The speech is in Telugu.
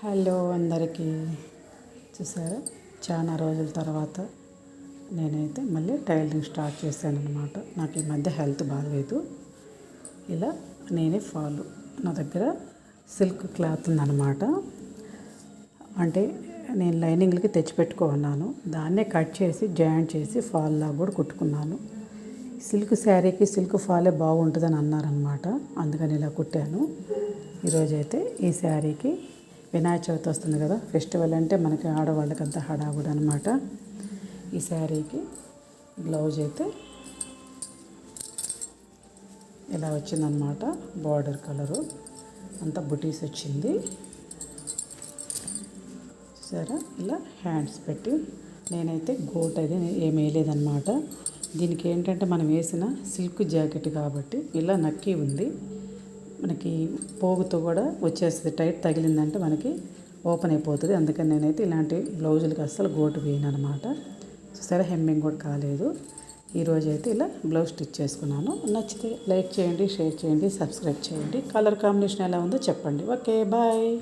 హలో అందరికీ. చూసారా, చాలా రోజుల తర్వాత నేనైతే మళ్ళీ టైలరింగ్ స్టార్ట్ చేశాను అనమాట. నాకు ఈ మధ్య హెల్త్ బాగాలేదు. ఇలా నేనే ఫాల్, నా దగ్గర సిల్క్ క్లాత్ ఉందన్నమాట. అంటే నేను లైనింగ్లకి తెచ్చిపెట్టుకున్నాను, దాన్నే కట్ చేసి జాయింట్ చేసి ఫాల్ లాగా కూడా కుట్టుకున్నాను. సిల్క్ శారీకి సిల్క్ ఫాలే బాగుంటుందని అన్నారనమాట, అందుకని ఇలా కుట్టాను. ఈరోజైతే ఈ శారీకి వినాయక చవితి వస్తుంది కదా, ఫెస్టివల్ అంటే మనకి ఆడవాళ్ళకి అంతా హడావుడి అనమాట. ఈ శారీకి బ్లౌజ్ అయితే ఇలా వచ్చిందనమాట. బార్డర్ కలరు అంతా బుటీస్ వచ్చింది. చూసారా, ఇలా హ్యాండ్స్ పెట్టి నేనైతే గోట్ అది ఏమి వేయలేదన్నమాట. దీనికి ఏంటంటే మనం వేసిన సిల్క్ జాకెట్ కాబట్టి ఇలా నక్కి ఉంది. మనకి పోగుతో కూడా వచ్చేస్తుంది, టైట్ తగిలిందంటే మనకి ఓపెన్ అయిపోతుంది. అందుకని నేనైతే ఇలాంటి బ్లౌజులకి అస్సలు గోటు వేయను అనమాట. సరే, హెమ్మింగ్ కూడా కాలేదు. ఈరోజు అయితే ఇలా బ్లౌజ్ స్టిచ్ చేసుకున్నాను. నచ్చితే లైక్ చేయండి, షేర్ చేయండి, సబ్స్క్రైబ్ చేయండి. కలర్ కాంబినేషన్ ఎలా ఉందో చెప్పండి. Okay, bye.